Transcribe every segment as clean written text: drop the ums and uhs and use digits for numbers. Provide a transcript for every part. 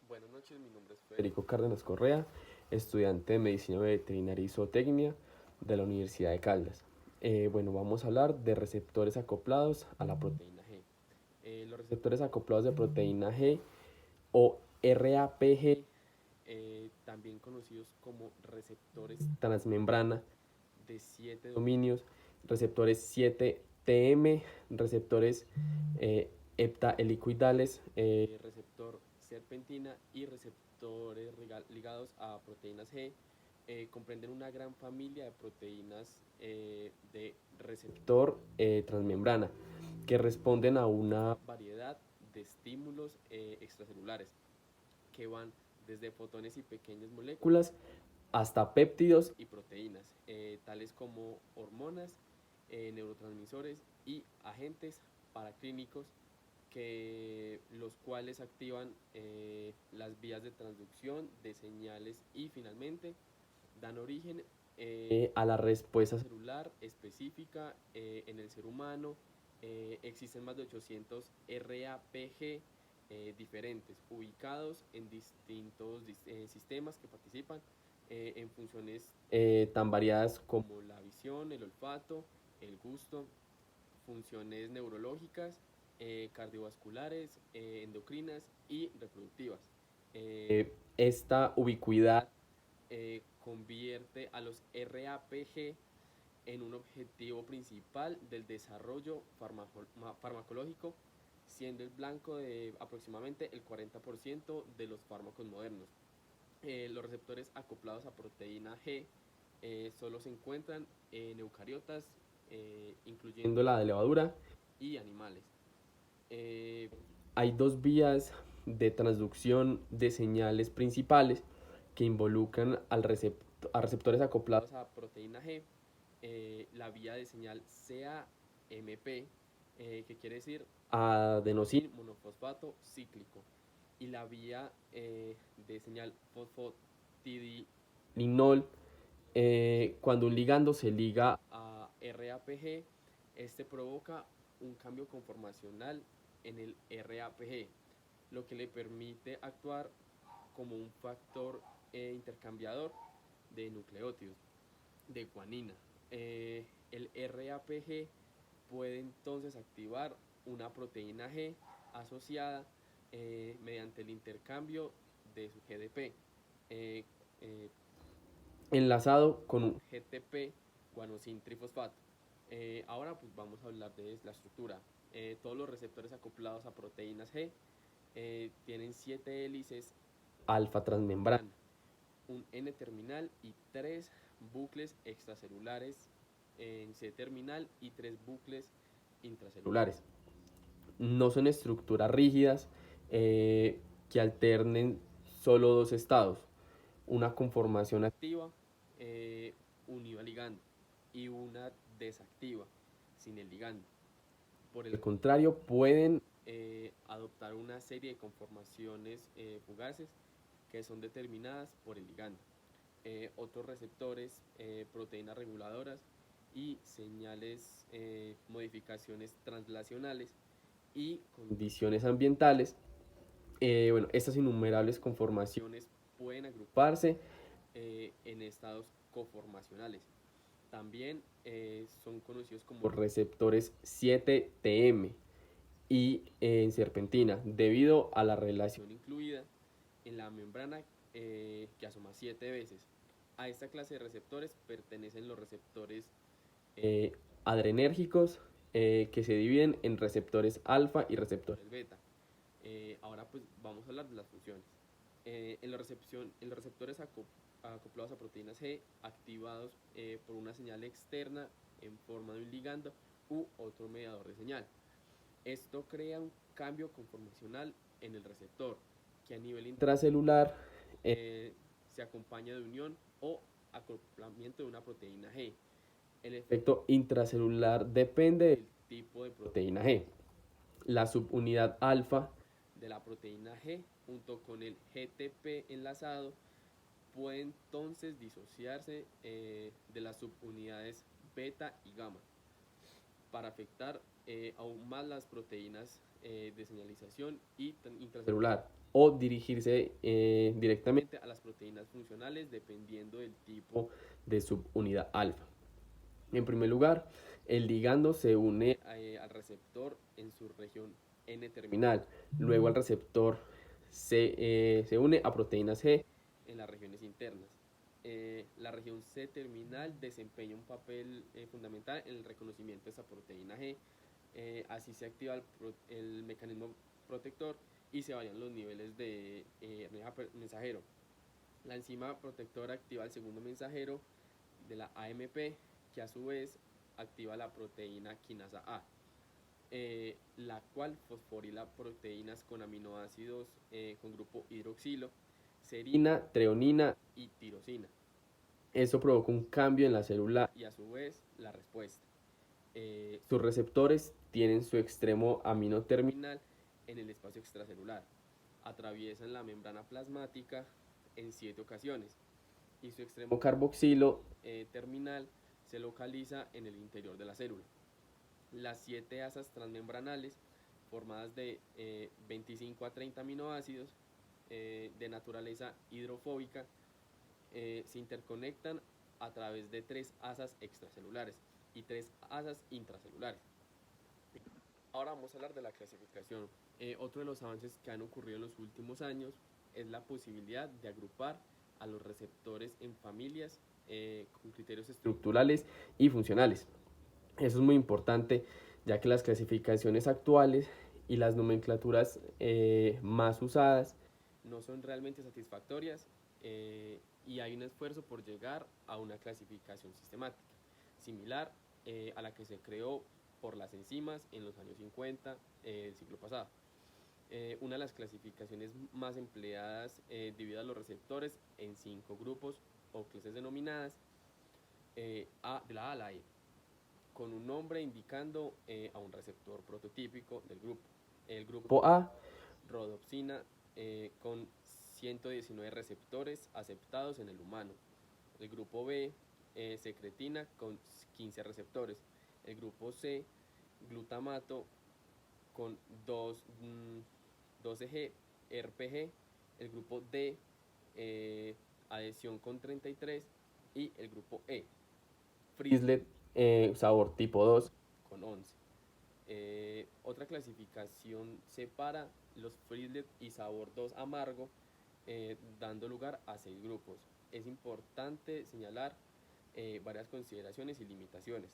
Buenas noches, mi nombre es Federico Cárdenas Correa, estudiante de Medicina Veterinaria y Zootecnia de la Universidad de Caldas. Vamos a hablar de receptores acoplados a la proteína G. Los receptores acoplados de proteína G o RAPG, también conocidos como receptores transmembrana de 7 dominios, receptores 7TM, receptores heptaelicoidales, receptor serpentina y receptores ligados a proteínas G. Comprenden una gran familia de proteínas de receptor transmembrana que responden a una variedad de estímulos extracelulares que van desde fotones y pequeñas moléculas hasta péptidos y proteínas, tales como hormonas, neurotransmisores y agentes paraclínicos los cuales activan las vías de transducción de señales y finalmente dan origen a la respuesta celular específica en el ser humano. Existen más de 800 RAPG diferentes, ubicados en distintos sistemas que participan en funciones tan variadas como la visión, el olfato, el gusto, funciones neurológicas, cardiovasculares, endocrinas y reproductivas. Esta ubicuidad convierte a los RAPG en un objetivo principal del desarrollo farmacológico, siendo el blanco de aproximadamente el 40% de los fármacos modernos. Los receptores acoplados a proteína G solo se encuentran en eucariotas, incluyendo la de levadura, y animales. Eh, Hay dos vías de transducción de señales principales que involucran a receptores acoplados a proteína G. La vía de señal CAMP, que quiere decir adenosín monofosfato cíclico, y la vía de señal fosfatidilinol. Cuando un ligando se liga a RAPG, este provoca un cambio conformacional en el RAPG, lo que le permite actuar como un factor intercambiador de nucleótidos de guanina. El RAPG puede entonces activar una proteína G asociada mediante el intercambio de su GDP, eh, eh, enlazado con un GTP guanosin trifosfato. Ahora pues vamos a hablar de la estructura. Todos los receptores acoplados a proteínas G tienen 7 hélices alfa transmembrana, un N-terminal y 3 bucles extracelulares en C-terminal y 3 bucles intracelulares. No son estructuras rígidas que alternen solo dos estados, una conformación activa unida al ligando y una desactiva sin el ligando. Por el contrario, pueden adoptar una serie de conformaciones fugaces que son determinadas por el ligando. Otros receptores, proteínas reguladoras y señales, modificaciones translacionales y condiciones ambientales. Estas innumerables conformaciones pueden agruparse en estados coformacionales. También son conocidos como receptores 7TM y en serpentina, debido a la relación incluida en la membrana que asoma 7 veces. A esta clase de receptores pertenecen los receptores eh, adrenérgicos, que se dividen en receptores alfa y receptores beta. Ahora pues vamos a hablar de las funciones. En los receptores acoplados a proteínas G, activados por una señal externa en forma de un ligando u otro mediador de señal. Esto crea un cambio conformacional en el receptor, que a nivel intracelular se acompaña de unión o acoplamiento de una proteína G. El efecto intracelular depende del tipo de proteína G. La subunidad alfa de la proteína G junto con el GTP enlazado puede entonces disociarse de las subunidades beta y gamma para afectar aún más las proteínas de señalización y intracelular. o dirigirse directamente a las proteínas funcionales dependiendo del tipo de subunidad alfa. En primer lugar, el ligando se une al receptor en su región N-terminal. Luego al receptor se une a proteínas G en las regiones internas. La región C-terminal desempeña un papel fundamental en el reconocimiento de esa proteína G. Así se activa el mecanismo protector y se varían los niveles de mensajero. La enzima protectora activa el segundo mensajero de la AMP, que a su vez activa la proteína quinasa A, la cual fosforila proteínas con aminoácidos con grupo hidroxilo, serina, treonina y tirosina. Eso provoca un cambio en la célula y a su vez la respuesta. Sus receptores tienen su extremo amino terminal en el espacio extracelular, atraviesan la membrana plasmática en 7 ocasiones y su extremo carboxilo terminal se localiza en el interior de la célula. Las 7 asas transmembranales, formadas de 25 a 30 aminoácidos de naturaleza hidrofóbica, se interconectan a través de 3 asas extracelulares y 3 asas intracelulares. Ahora vamos a hablar de la clasificación. Otro de los avances que han ocurrido en los últimos años es la posibilidad de agrupar a los receptores en familias con criterios estructurales y funcionales. Eso es muy importante, ya que las clasificaciones actuales y las nomenclaturas más usadas no son realmente satisfactorias y hay un esfuerzo por llegar a una clasificación sistemática, similar a la que se creó por las enzimas en los años 50 del siglo pasado. Una de las clasificaciones más empleadas divide a los receptores en 5 grupos o clases denominadas de la A a la E, con un nombre indicando a un receptor prototípico del grupo. El grupo A, rodopsina, con 119 receptores aceptados en el humano. El grupo B, secretina, con 15 receptores. El grupo C, glutamato, con 12G, RPG. El grupo D, adhesión con 33. Y el grupo E, Frislet, sabor tipo 2, con 11. Otra clasificación separa los Frislet y sabor 2 amargo, dando lugar a 6 grupos. Es importante señalar varias consideraciones y limitaciones.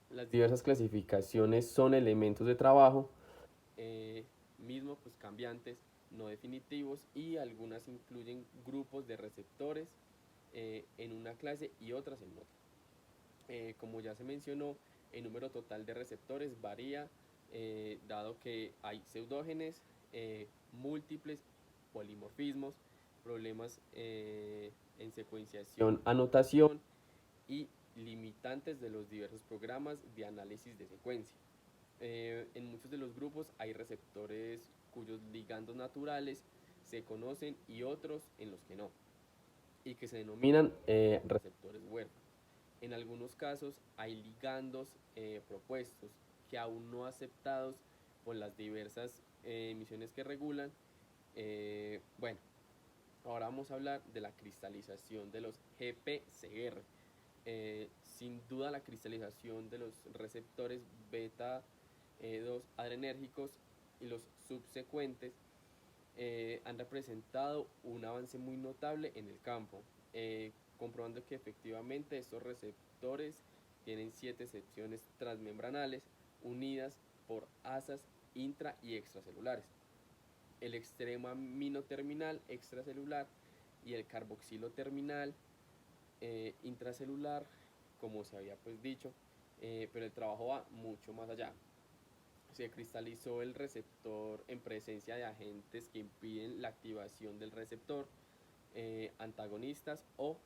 Las diversas clasificaciones son elementos de trabajo, mismos pues cambiantes, no definitivos, y algunas incluyen grupos de receptores en una clase y otras en otra. Como ya se mencionó, el número total de receptores varía dado que hay pseudógenes, múltiples polimorfismos, problemas en secuenciación, anotación y limitantes de los diversos programas de análisis de secuencia. En muchos de los grupos hay receptores cuyos ligandos naturales se conocen y otros en los que no, y que se denominan receptores huérfanos. En algunos casos hay ligandos propuestos que aún no aceptados por las diversas emisiones que regulan. Bueno, ahora vamos a hablar de la cristalización de los GPCR. Sin duda la cristalización de los receptores beta 2 adrenérgicos y los subsecuentes han representado un avance muy notable en el campo, comprobando que efectivamente estos receptores tienen 7 secciones transmembranales unidas por asas intra y extracelulares. El extremo amino terminal extracelular y el carboxilo terminal intracelular, como se había pues dicho, pero el trabajo va mucho más allá. Se cristalizó el receptor en presencia de agentes que impiden la activación del receptor, antagonistas o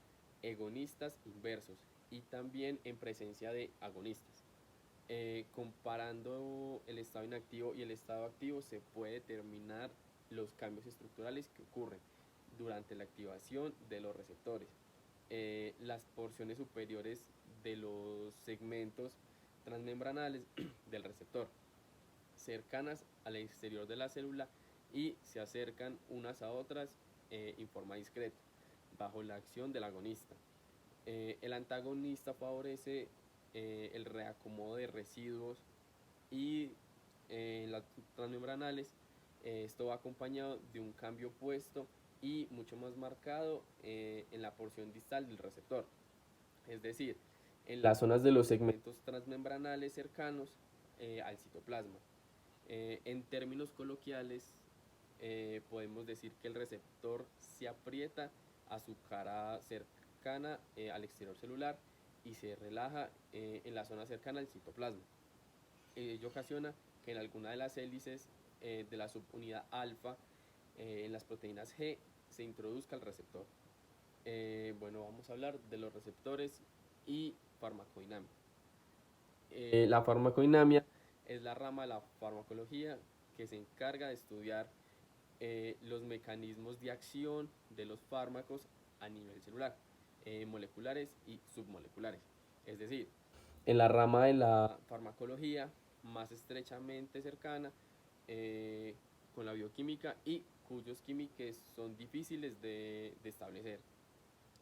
agonistas inversos, y también en presencia de agonistas. Comparando el estado inactivo y el estado activo se puede determinar los cambios estructurales que ocurren durante la activación de los receptores. Las porciones superiores de los segmentos transmembranales del receptor, cercanas al exterior de la célula, y se acercan unas a otras en forma discreta, bajo la acción del agonista. El antagonista favorece el reacomodo de residuos y las transmembranales. Esto va acompañado de un cambio opuesto y mucho más marcado en la porción distal del receptor, es decir, en las zonas de los segmentos transmembranales cercanos al citoplasma. En términos coloquiales, podemos decir que el receptor se aprieta a su cara cercana al exterior celular y se relaja en la zona cercana al citoplasma. Ello ocasiona que en alguna de las hélices de la subunidad alfa en las proteínas G se introduzca el receptor. Bueno, vamos a hablar de los receptores y farmacodinamia. La farmacodinamia es la rama de la farmacología que se encarga de estudiar los mecanismos de acción de los fármacos a nivel celular, moleculares y submoleculares. Es decir, en la rama de la farmacología más estrechamente cercana con la bioquímica y cuyos químicos son difíciles de establecer.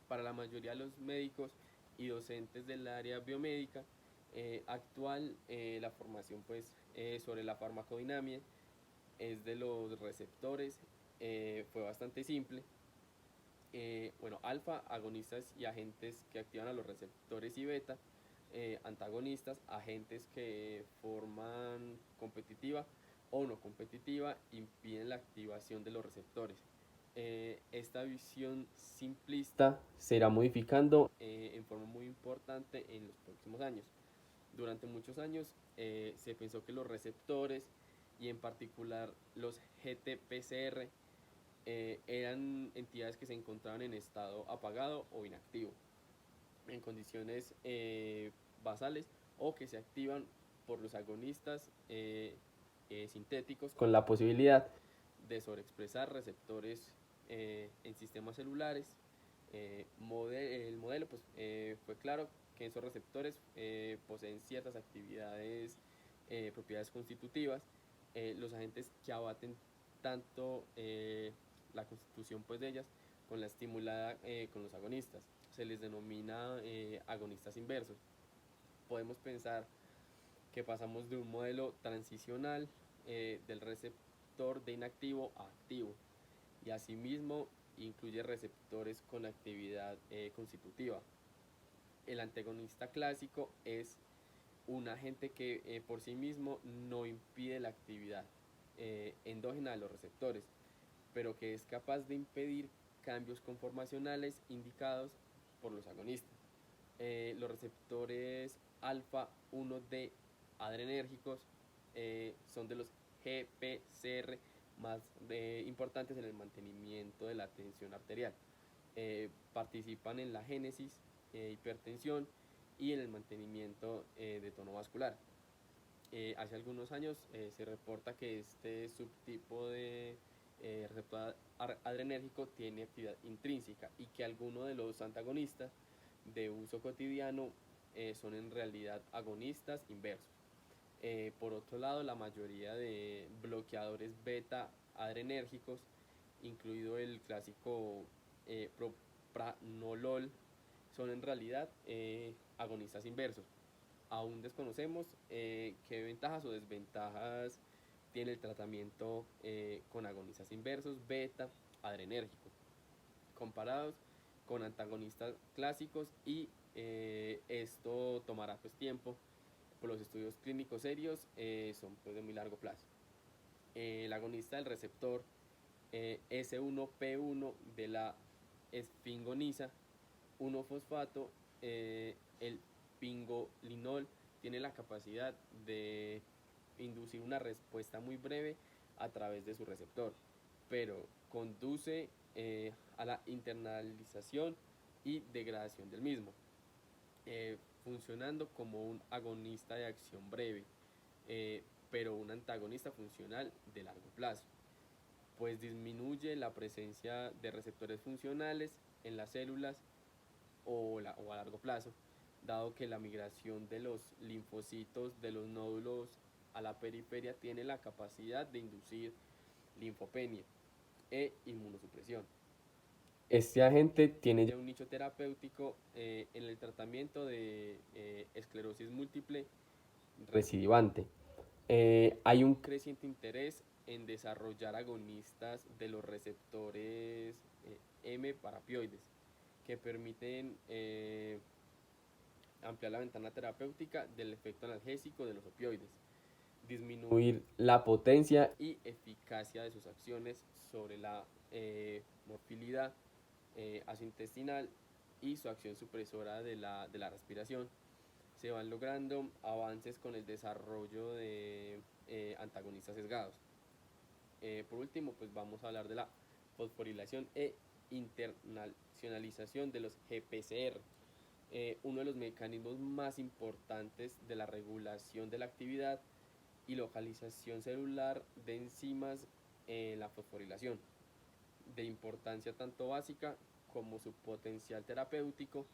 Para la mayoría de los médicos y docentes del área biomédica actual, la formación pues, sobre la farmacodinamia es de los receptores, fue bastante simple. Bueno, alfa, agonistas y agentes que activan a los receptores, y beta, antagonistas, agentes que forman competitiva o no competitiva, impiden la activación de los receptores. Esta visión simplista se irá modificando en forma muy importante en los próximos años. Durante muchos años se pensó que los receptores y en particular los GTPCR eran entidades que se encontraban en estado apagado o inactivo, en condiciones basales, o que se activan por los agonistas sintéticos con la posibilidad de sobreexpresar receptores en sistemas celulares. El modelo pues, fue claro que esos receptores poseen ciertas actividades, propiedades constitutivas. Los agentes que abaten tanto la constitución pues, de ellas con la estimulada con los agonistas. Se les denomina agonistas inversos. Podemos pensar que pasamos de un modelo transicional del receptor de inactivo a activo, y asimismo incluye receptores con actividad constitutiva. El antagonista clásico es un agente que por sí mismo no impide la actividad endógena de los receptores, pero que es capaz de impedir cambios conformacionales indicados por los agonistas. Los receptores alfa 1D adrenérgicos son de los GPCR más importantes en el mantenimiento de la tensión arterial. Participan en la génesis, hipertensión y en el mantenimiento de tono vascular. Hace algunos años se reporta que este subtipo de receptor adrenérgico tiene actividad intrínseca y que algunos de los antagonistas de uso cotidiano son en realidad agonistas inversos. Por otro lado, la mayoría de bloqueadores beta adrenérgicos, incluido el clásico propranolol, son en realidad agonistas inversos. Aún desconocemos qué ventajas o desventajas tiene el tratamiento con agonistas inversos beta adrenérgicos comparados con antagonistas clásicos, y esto tomará pues tiempo, por los estudios clínicos serios son pues de muy largo plazo. El agonista del receptor S1P1 de la esfingonisa 1-fosfato, el pingolinol, tiene la capacidad de inducir una respuesta muy breve a través de su receptor, pero conduce a la internalización y degradación del mismo, funcionando como un agonista de acción breve, pero un antagonista funcional de largo plazo, pues disminuye la presencia de receptores funcionales en las células o a largo plazo, dado que la migración de los linfocitos de los nódulos a la periferia tiene la capacidad de inducir linfopenia e inmunosupresión. Este agente tiene ya un nicho terapéutico en el tratamiento de esclerosis múltiple recidivante. Hay un creciente interés en desarrollar agonistas de los receptores M-parapioides que permiten ampliar la ventana terapéutica del efecto analgésico de los opioides, disminuir la potencia y eficacia de sus acciones sobre la morfilidad intestinal y su acción supresora de la respiración. Se van logrando avances con el desarrollo de antagonistas sesgados. Por último, pues vamos a hablar de la fosforilación e internacionalización de los GPCR. Uno de los mecanismos más importantes de la regulación de la actividad y localización celular de enzimas en la fosforilación, de importancia tanto básica como su potencial terapéutico,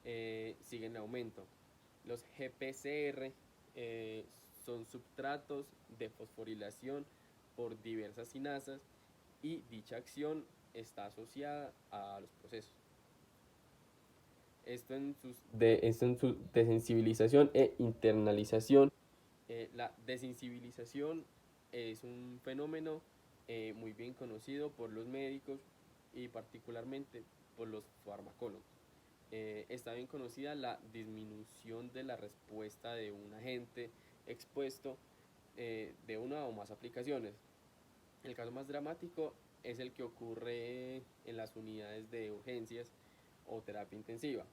sigue en aumento. Los GPCR son substratos de fosforilación por diversas sinasas y dicha acción está asociada a los procesos. Esto en su desensibilización e internalización. La desensibilización es un fenómeno muy bien conocido por los médicos y particularmente por los farmacólogos. Está bien conocida la disminución de la respuesta de un agente expuesto de una o más aplicaciones. El caso más dramático es el que ocurre en las unidades de urgencias o terapia intensiva,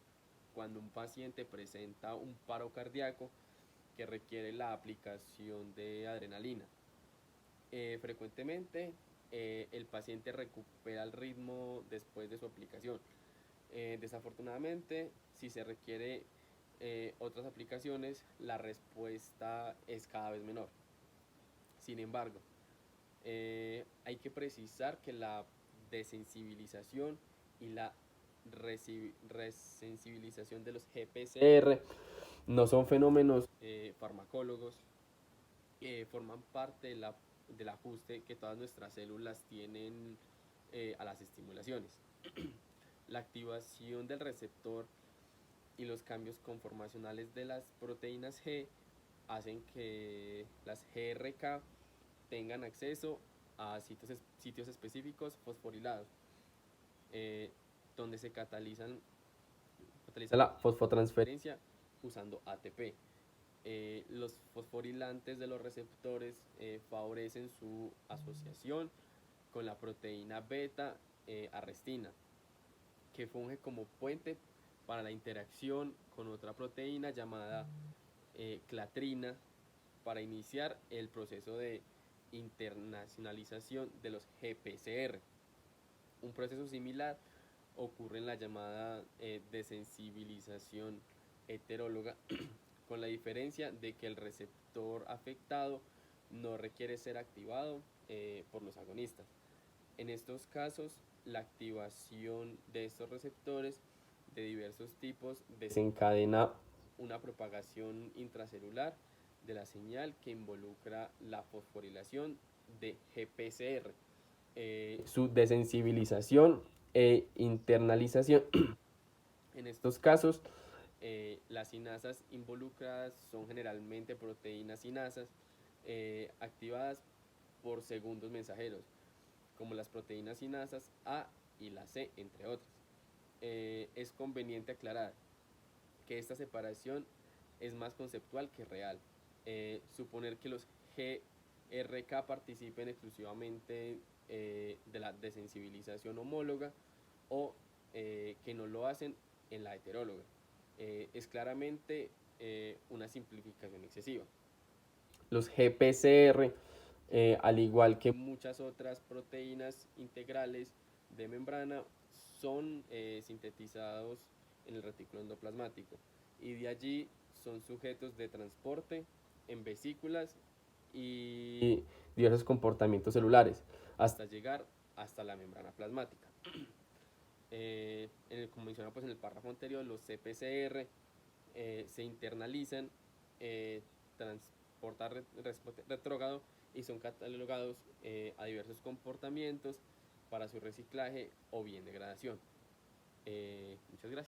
cuando un paciente presenta un paro cardíaco que requiere la aplicación de adrenalina. Frecuentemente el paciente recupera el ritmo después de su aplicación. Desafortunadamente, si se requiere otras aplicaciones, la respuesta es cada vez menor. Sin embargo, hay que precisar que la desensibilización y la resensibilización de los GPCR no son fenómenos farmacólogos que forman parte del ajuste que todas nuestras células tienen a las estimulaciones. La activación del receptor y los cambios conformacionales de las proteínas G hacen que las GRK tengan acceso a sitios específicos fosforilados, donde se cataliza la fosfotransferencia usando ATP. Los fosforilantes de los receptores favorecen su asociación con la proteína beta arrestina, que funge como puente para la interacción con otra proteína llamada clatrina para iniciar el proceso de internacionalización de los GPCR. Un proceso similar ocurre en la llamada desensibilización heteróloga, con la diferencia de que el receptor afectado no requiere ser activado por los agonistas. En estos casos, la activación de estos receptores de diversos tipos desencadena una propagación intracelular de la señal que involucra la fosforilación de GPCR, su desensibilización e internalización. En estos casos, las sinasas involucradas son generalmente proteínas sinasas activadas por segundos mensajeros, como las proteínas sinasas A y la C, entre otras. Es conveniente aclarar que esta separación es más conceptual que real. Suponer que los GRK participen exclusivamente de la desensibilización homóloga o que no lo hacen en la heteróloga. Es claramente una simplificación excesiva. Los GPCR, al igual que muchas otras proteínas integrales de membrana, son sintetizados en el retículo endoplasmático y de allí son sujetos de transporte en vesículas y diversos comportamientos celulares hasta llegar hasta la membrana plasmática. Como mencionaba pues en el párrafo anterior, los CPCR se internalizan, transportar retrógrado y son catalogados a diversos comportamientos para su reciclaje o bien degradación. Muchas gracias.